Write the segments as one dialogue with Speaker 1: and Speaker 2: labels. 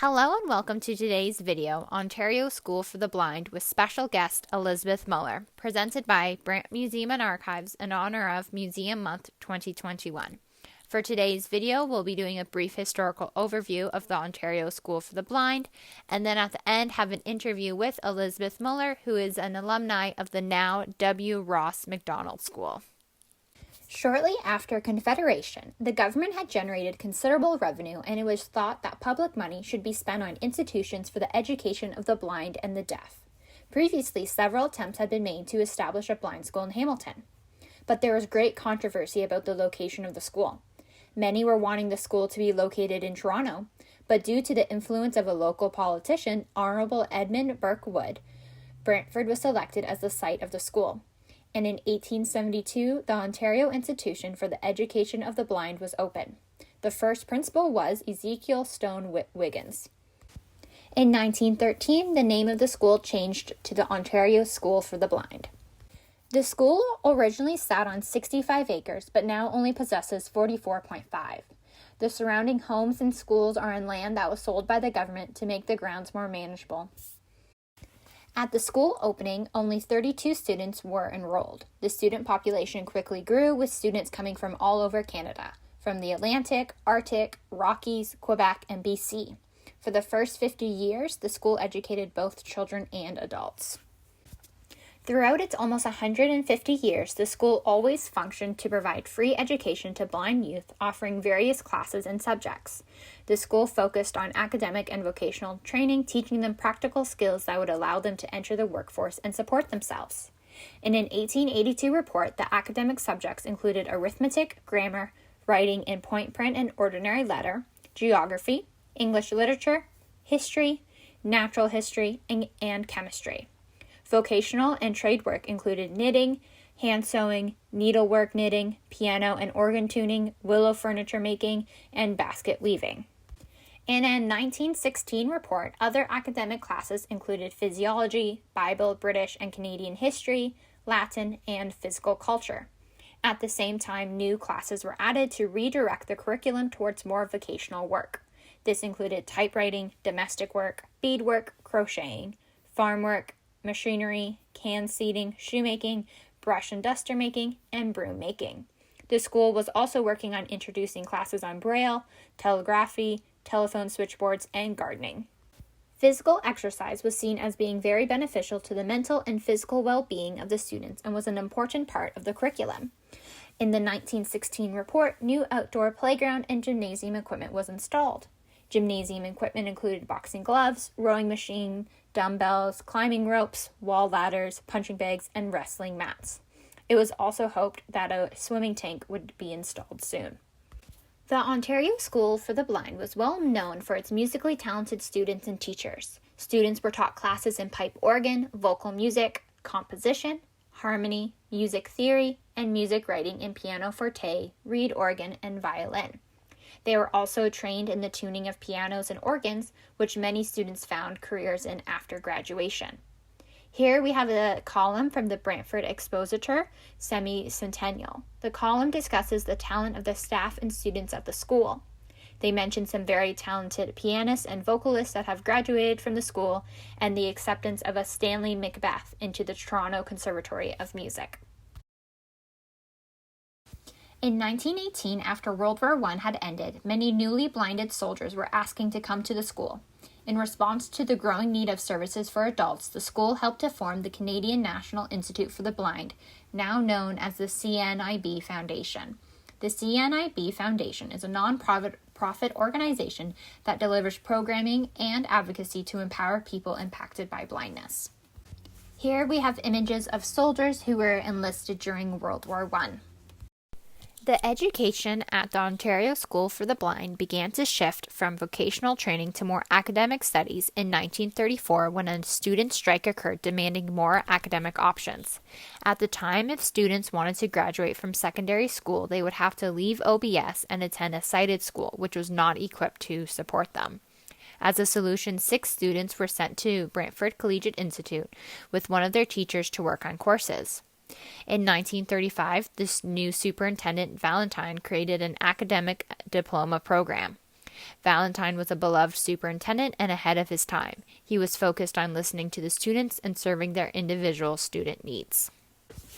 Speaker 1: Hello and welcome to today's video, Ontario School for the Blind, with special guest Elizabeth Mohler, presented by Brant Museum and Archives in honor of Museum Month 2021. For today's video, we'll be doing a brief historical overview of the Ontario School for the Blind, and then at the end have an interview with Elizabeth Mohler, who is an alumni of the now W.Ross MacDonald School.
Speaker 2: Shortly after Confederation, the government had generated considerable revenue, and it was thought that public money should be spent on institutions for the education of the blind and the deaf. Previously, several attempts had been made to establish a blind school in Hamilton, but there was great controversy about the location of the school. Many were wanting the school to be located in Toronto, but due to the influence of a local politician, Honourable Edmund Burke Wood, Brantford was selected as the site of the school. And in 1872, the Ontario Institution for the Education of the Blind was opened. The first principal was Ezekiel Stone Wiggins. In 1913, the name of the school changed to the Ontario School for the Blind. The school originally sat on 65 acres, but now only possesses 44.5. The surrounding homes and schools are on land that was sold by the government to make the grounds more manageable. At the school opening, only 32 students were enrolled. The student population quickly grew, with students coming from all over Canada, from the Atlantic, Arctic, Rockies, Quebec, and BC. For the first 50 years, the school educated both children and adults. Throughout its almost 150 years, the school always functioned to provide free education to blind youth, offering various classes and subjects. The school focused on academic and vocational training, teaching them practical skills that would allow them to enter the workforce and support themselves. In an 1882 report, the academic subjects included arithmetic, grammar, writing in point print and ordinary letter, geography, English literature, history, natural history, and chemistry. Vocational and trade work included knitting, hand sewing, needlework knitting, piano and organ tuning, willow furniture making, and basket weaving. In a 1916 report, other academic classes included physiology, Bible, British and Canadian history, Latin, and physical culture. At the same time, new classes were added to redirect the curriculum towards more vocational work. This included typewriting, domestic work, beadwork, crocheting, farm work, machinery, can seeding, shoemaking, brush and duster making, and broom making. The school was also working on introducing classes on braille, telegraphy, telephone switchboards, and gardening. Physical exercise was seen as being very beneficial to the mental and physical well-being of the students and was an important part of the curriculum. In the 1916 report, new outdoor playground and gymnasium equipment was installed. Gymnasium equipment included boxing gloves, rowing machine, dumbbells, climbing ropes, wall ladders, punching bags, and wrestling mats. It was also hoped that a swimming tank would be installed soon. The Ontario School for the Blind was well known for its musically talented students and teachers. Students were taught classes in pipe organ, vocal music, composition, harmony, music theory, and music writing in piano forte, reed organ, and violin. They were also trained in the tuning of pianos and organs, which many students found careers in after graduation. Here we have a column from the Brantford Expositor Semi-Centennial. The column discusses the talent of the staff and students at the school. They mention some very talented pianists and vocalists that have graduated from the school and the acceptance of a Stanley Macbeth into the Toronto Conservatory of Music. In 1918, after World War I had ended, many newly blinded soldiers were asking to come to the school. In response to the growing need of services for adults, the school helped to form the Canadian National Institute for the Blind, now known as the CNIB Foundation. The CNIB Foundation is a non-profit organization that delivers programming and advocacy to empower people impacted by blindness. Here we have images of soldiers who were enlisted during World War I. The education at the Ontario School for the Blind began to shift from vocational training to more academic studies in 1934 when a student strike occurred demanding more academic options. At the time, if students wanted to graduate from secondary school, they would have to leave OBS and attend a sighted school, which was not equipped to support them. As a solution, 6 students were sent to Brantford Collegiate Institute with one of their teachers to work on courses. In 1935, this new superintendent, Valentine, created an academic diploma program.
Speaker 1: Valentine was a beloved superintendent and ahead of his time. He was focused on listening to the students and serving their individual student needs.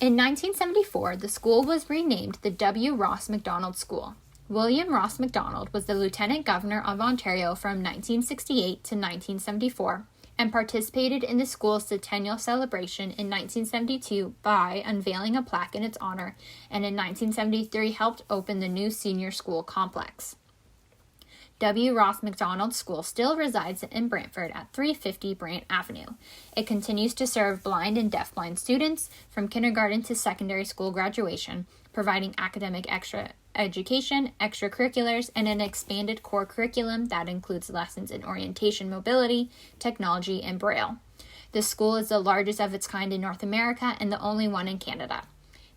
Speaker 2: In 1974, the school was renamed the W.Ross MacDonald School. William Ross MacDonald was the Lieutenant Governor of Ontario from 1968 to 1974 and participated in the school's centennial celebration in 1972 by unveiling a plaque in its honor, and in 1973 helped open the new senior school complex. W.Ross MacDonald School still resides in Brantford at 350 Brant Avenue. It continues to serve blind and deafblind students from kindergarten to secondary school graduation, providing academic education, extracurriculars, and an expanded core curriculum that includes lessons in orientation, mobility, technology, and Braille. The school is the largest of its kind in North America and the only one in Canada.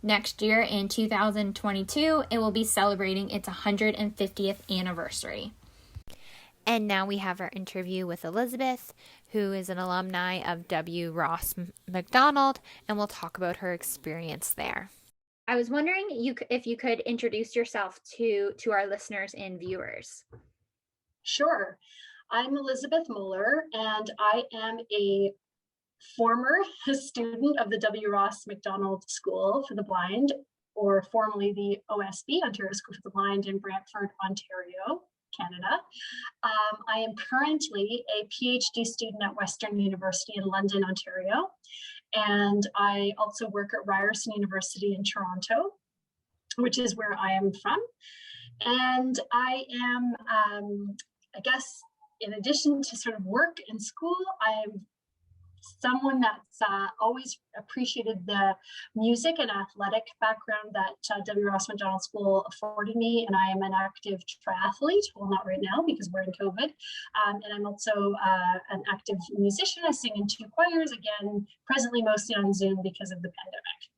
Speaker 2: Next year, in 2022, it will be celebrating its 150th anniversary.
Speaker 1: And now we have our interview with Elizabeth, who is an alumni of W.Ross MacDonald, and we'll talk about her experience there.
Speaker 2: I was wondering if you could introduce yourself to our listeners and viewers.
Speaker 3: Sure. I'm Elizabeth Mohler, and I am a former student of the W.Ross MacDonald School for the Blind, or formerly the OSB, Ontario School for the Blind in Brantford, Ontario, Canada. I am currently a PhD student at Western University in London, Ontario, and I also work at Ryerson University in Toronto, which is where I am from. And I am, I guess, in addition to sort of work and school, I'm someone that's always appreciated the music and athletic background that W.Ross MacDonald School afforded me, and I am an active triathlete. Well, not right now because we're in COVID, and I'm also an active musician. I sing in 2 choirs, again, presently mostly on Zoom because of the pandemic.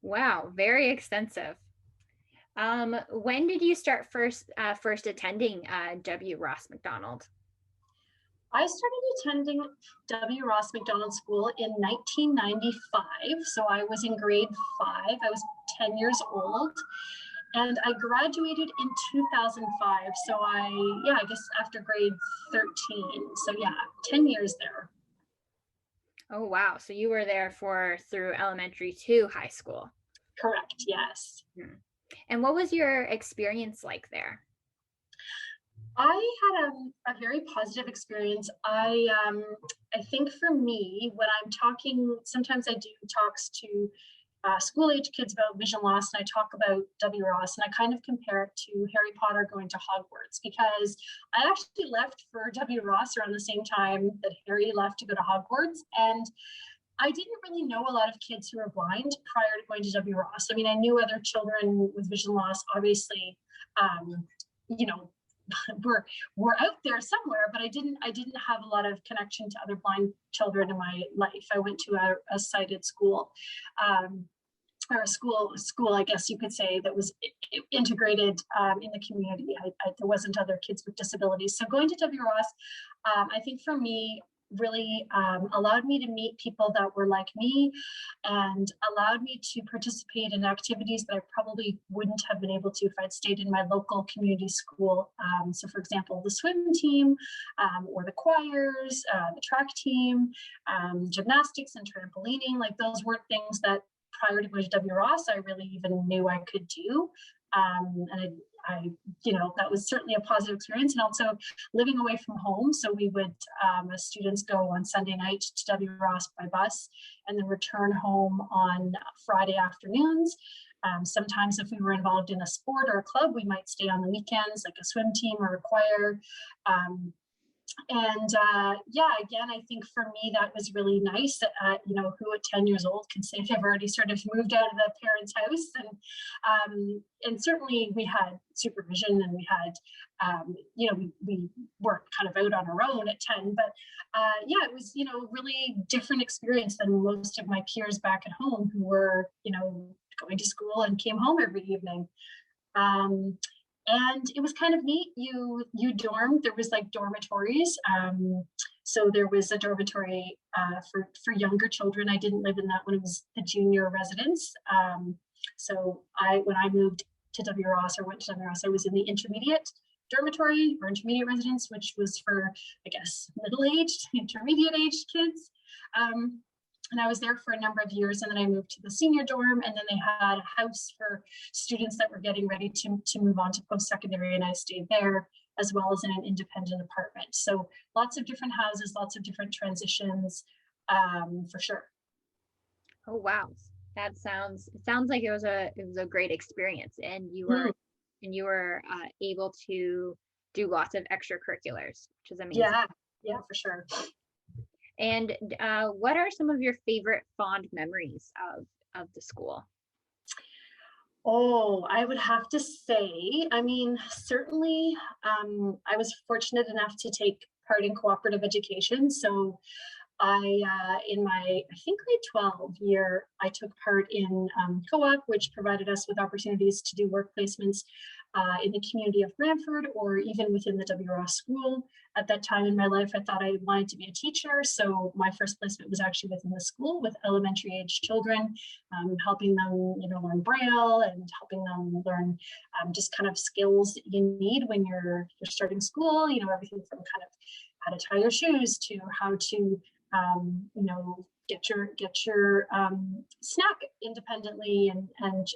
Speaker 2: Wow, very extensive. When did you start first attending W.Ross MacDonald?
Speaker 3: I started attending W.Ross MacDonald School in 1995. So I was in grade 5. I was 10 years old. And I graduated in 2005. So I guess after grade 13. So yeah, 10 years there.
Speaker 2: Oh, wow. So you were there through elementary to high school.
Speaker 3: Correct, yes.
Speaker 2: And what was your experience like there?
Speaker 3: I had a very positive experience. I think for me, when I'm talking, sometimes I do talks to school age kids about vision loss, and I talk about W.Ross, and I kind of compare it to Harry Potter going to Hogwarts, because I actually left for W.Ross around the same time that Harry left to go to Hogwarts, and I didn't really know a lot of kids who were blind prior to going to W.Ross. I mean, I knew other children with vision loss, obviously, were out there somewhere, but I didn't have a lot of connection to other blind children in my life. I went to a sighted school, or a school, I guess you could say, that was integrated in the community. There wasn't other kids with disabilities. So going to W.Ross, I think for me, really allowed me to meet people that were like me, and allowed me to participate in activities that I probably wouldn't have been able to if I'd stayed in my local community school. So for example, the swim team, or the choirs, the track team, gymnastics and trampolining, like those weren't things that prior to going to W.Ross I really even knew I could do. And I, that was certainly a positive experience. And also living away from home. So we would, as students, go on Sunday night to W.Ross by bus and then return home on Friday afternoons. Sometimes if we were involved in a sport or a club, we might stay on the weekends, like a swim team or a choir. Again, I think for me, that was really nice. Who at 10 years old can say they've already sort of moved out of the parents' house, and certainly we had supervision, and we had, we weren't kind of out on our own at 10, but it was, really different experience than most of my peers back at home who were, going to school and came home every evening. And it was kind of neat. You dormed. There was like dormitories. So there was a dormitory for younger children. I didn't live in that one. It was the junior residence. So when I moved to W.Ross or went to W.Ross, I was in the intermediate dormitory or intermediate residence, which was for, I guess, middle-aged, intermediate-aged kids. And I was there for a number of years, and then I moved to the senior dorm, and then they had a house for students that were getting ready to move on to post-secondary, and I stayed there, as well as in an independent apartment. So lots of different houses, lots of different transitions, for sure.
Speaker 1: Oh wow, it sounds like it was a great experience, and you were able to do lots of extracurriculars, which is amazing.
Speaker 3: Yeah, for sure.
Speaker 1: And what are some of your favorite fond memories of the school?
Speaker 3: Oh, I would have to say, I mean, certainly, I was fortunate enough to take part in cooperative education. So in my, I think grade 12 year, I took part in co-op, which provided us with opportunities to do work placements in the community of Brantford, or even within the W.Ross School. At that time in my life, I thought I wanted to be a teacher. So my first placement was actually within the school with elementary age children, helping them, learn Braille and helping them learn just kind of skills that you need when you're starting school, everything from kind of how to tie your shoes to how to get your snack independently, and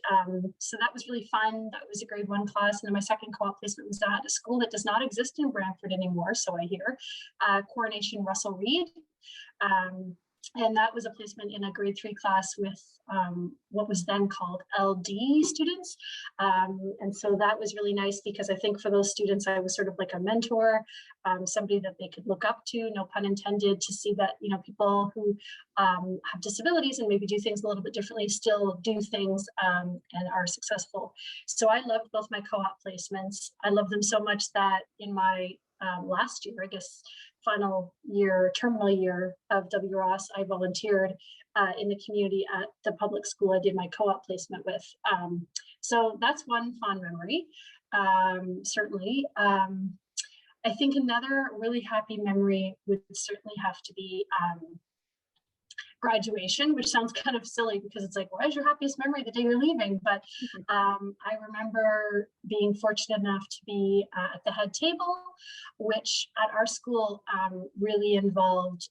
Speaker 3: so that was really fun. That was a grade 1 class, and then my second co-op placement was at a school that does not exist in Brantford anymore, so I hear, Coronation Russell Reid. And that was a placement in a grade 3 class with what was then called LD students. And so that was really nice, because I think for those students, I was sort of like a mentor, somebody that they could look up to, no pun intended, to see that, people who have disabilities and maybe do things a little bit differently still do things and are successful. So I loved both my co-op placements. I loved them so much that in my last year, I guess, final year, terminal year of W.Ross, I volunteered in the community at the public school I did my co-op placement with. So that's one fond memory, certainly. I think another really happy memory would certainly have to be graduation, which sounds kind of silly, because it's like, why is your happiest memory the day you're leaving? But I remember being fortunate enough to be at the head table, which at our school really involved,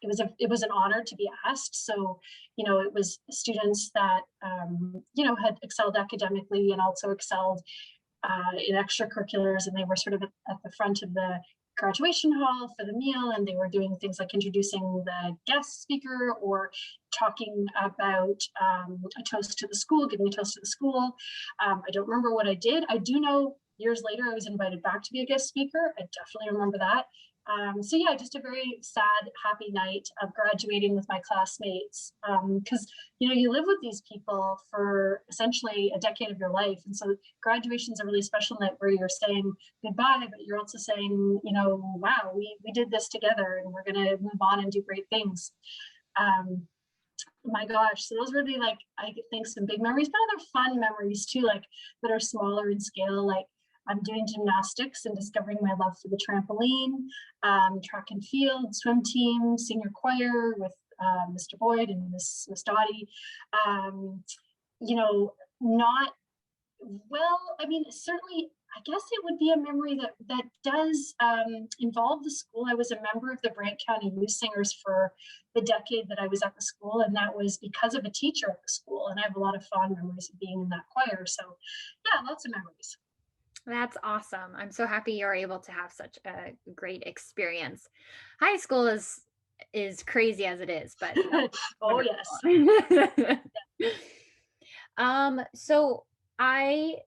Speaker 3: it was an honor to be asked. So, it was students that, had excelled academically and also excelled in extracurriculars, and they were sort of at the front of the graduation hall for the meal, and they were doing things like introducing the guest speaker or talking about a toast to the school, giving a toast to the school. I don't remember what I did. I do know years later I was invited back to be a guest speaker. I definitely remember that. So yeah, just a very sad, happy night of graduating with my classmates, because you live with these people for essentially a decade of your life, and so graduation is a really special night where you're saying goodbye, but you're also saying, wow, we did this together, and we're gonna move on and do great things. My gosh, so those really, like, I think some big memories, but other fun memories too, like that are smaller in scale, like I'm doing gymnastics and discovering my love for the trampoline, track and field, swim team, senior choir with Mr. Boyd and Miss Dottie. Not well, I mean, certainly, I guess it would be a memory that does involve the school. I was a member of the Brant County Youth Singers for the decade that I was at the school, and that was because of a teacher at the school. And I have a lot of fond memories of being in that choir. So yeah, lots of memories.
Speaker 1: That's awesome. I'm so happy you're able to have such a great experience. High school is crazy as it is, but
Speaker 3: oh yes.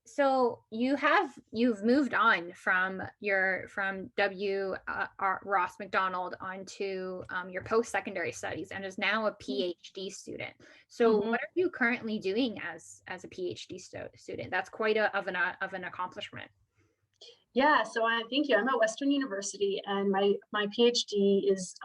Speaker 1: So you've moved on from W.Ross MacDonald onto your post-secondary studies, and is now a PhD student. So what are you currently doing as a PhD student? That's quite of an accomplishment.
Speaker 3: Yeah, so thank you. I'm at Western University, and my PhD is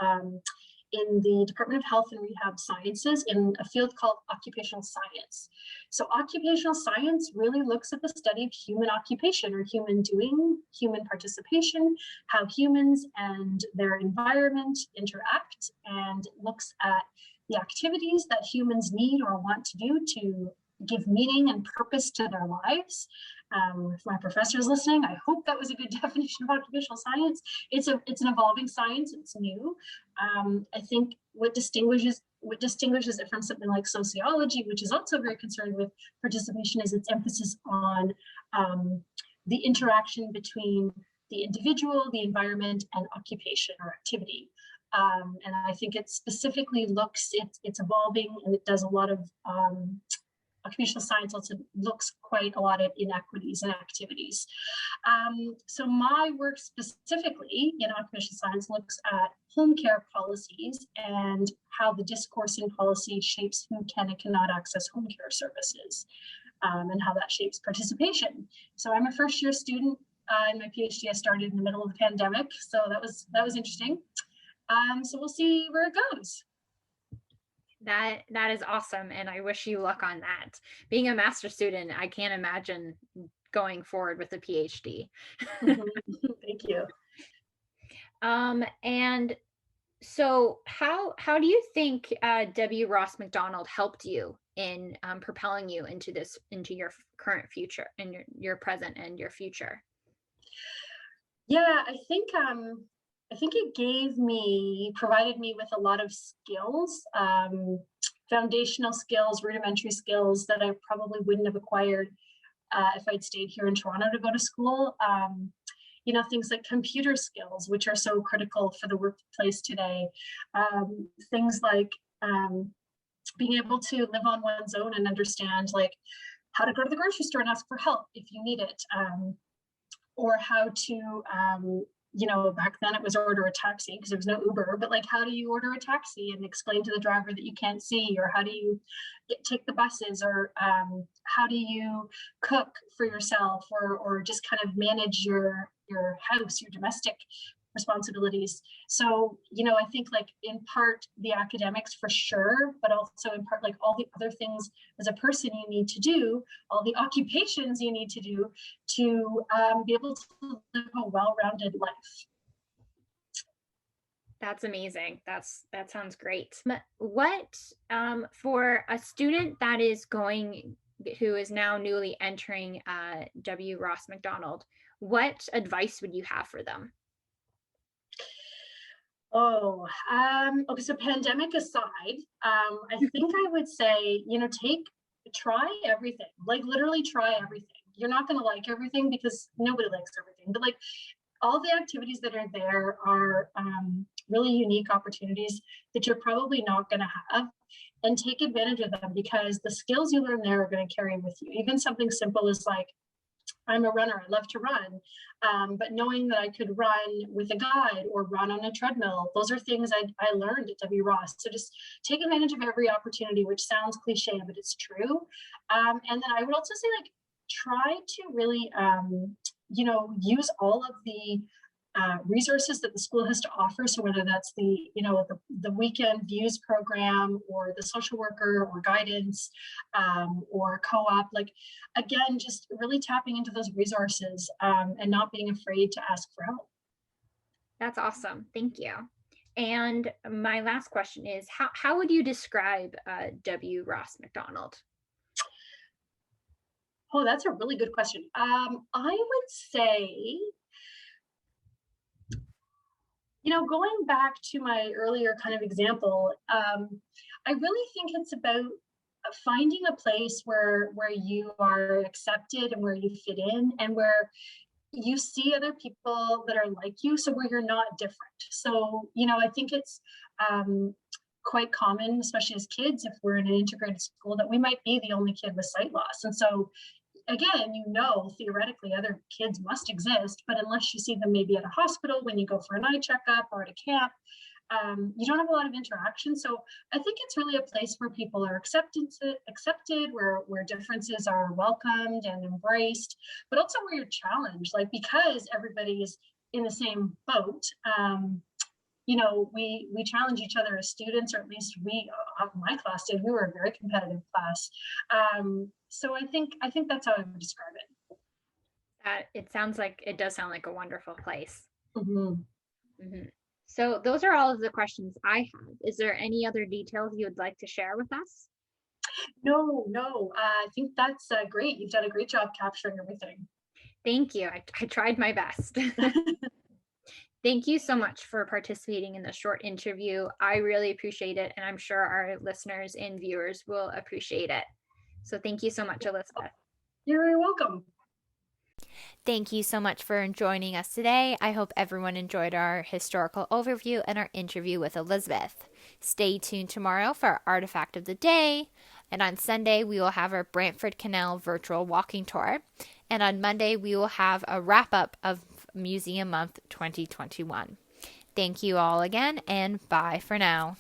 Speaker 3: in the Department of Health and Rehab Sciences in a field called occupational science. So occupational science really looks at the study of human occupation, or human doing, human participation, how humans and their environment interact, and looks at the activities that humans need or want to do to give meaning and purpose to their lives. If my professor is listening, I hope that was a good definition of occupational science. It's an evolving science. It's new. I think what distinguishes it from something like sociology, which is also very concerned with participation, is its emphasis on the interaction between the individual, the environment, and occupation or activity. And I think it specifically it's evolving, and it does a lot of occupational science also looks quite a lot at inequities and activities. So my work specifically in occupational science looks at home care policies and how the discourse in policy shapes who can and cannot access home care services, and how that shapes participation. So I'm a first year student in my PhD. I started in the middle of the pandemic, so that was interesting. So we'll see where it goes.
Speaker 1: That is awesome, and I wish you luck on that. Being a master's student, I can't imagine going forward with a PhD.
Speaker 3: Thank you.
Speaker 1: And so how do you think W.Ross MacDonald helped you in propelling you into your current future, and your present and your future?
Speaker 3: Yeah, I think it provided me with a lot of skills, foundational skills, rudimentary skills that I probably wouldn't have acquired if I'd stayed here in Toronto to go to school. Things like computer skills, which are so critical for the workplace today. Things like being able to live on one's own and understand like how to go to the grocery store and ask for help if you need it, or how to back then it was order a taxi because there was no Uber, but like how do you order a taxi and explain to the driver that you can't see, or how do you take the buses, or how do you cook for yourself, or just kind of manage your house, your domestic responsibilities. So, I think like in part the academics for sure, but also in part like all the other things as a person you need to do, all the occupations you need to do to be able to live a well-rounded life.
Speaker 1: That's amazing. That sounds great. What for a student that who is now newly entering W.Ross MacDonald, what advice would you have for them?
Speaker 3: Okay, so pandemic aside, I think I would say, try everything, like literally try everything. You're not going to like everything because nobody likes everything, but like all the activities that are there are really unique opportunities that you're probably not going to have, and take advantage of them because the skills you learn there are going to carry with you. Even something simple as like, I'm a runner, I love to run, but knowing that I could run with a guide or run on a treadmill, those are things I learned at W.Ross. So just take advantage of every opportunity, which sounds cliche, but it's true. And then I would also say, like, try to really, use all of the resources that the school has to offer. So whether that's the weekend views program, or the social worker, or guidance, or co-op, like again, just really tapping into those resources, and not being afraid to ask for help.
Speaker 1: That's awesome. Thank you. And my last question is, how would you describe W.Ross MacDonald?
Speaker 3: Oh, that's a really good question. I would say, going back to my earlier kind of example, I really think it's about finding a place where you are accepted and where you fit in, and where you see other people that are like you, so where you're not different. So, I think it's quite common, especially as kids, if we're in an integrated school, that we might be the only kid with sight loss. And so again, theoretically other kids must exist, but unless you see them maybe at a hospital when you go for an eye checkup or at a camp, you don't have a lot of interaction. So I think it's really a place where people are accepted, where differences are welcomed and embraced, but also where you're challenged, like because everybody is in the same boat. We challenge each other as students, or at least my class did. We were a very competitive class. So I think that's how I would describe it.
Speaker 1: It does sound like a wonderful place.
Speaker 3: Mm-hmm.
Speaker 1: Mm-hmm. So those are all of the questions I have. Is there any other details you would like to share with us?
Speaker 3: No. I think that's great. You've done a great job capturing everything.
Speaker 2: Thank you. I tried my best. Thank you so much for participating in this short interview. I really appreciate it, and I'm sure our listeners and viewers will appreciate it. So thank you so much, Elizabeth.
Speaker 3: You're very welcome.
Speaker 1: Thank you so much for joining us today. I hope everyone enjoyed our historical overview and our interview with Elizabeth. Stay tuned tomorrow for our Artifact of the Day. And on Sunday, we will have our Brantford Canal virtual walking tour. And on Monday, we will have a wrap up of Museum Month 2021. Thank you all again, and bye for now.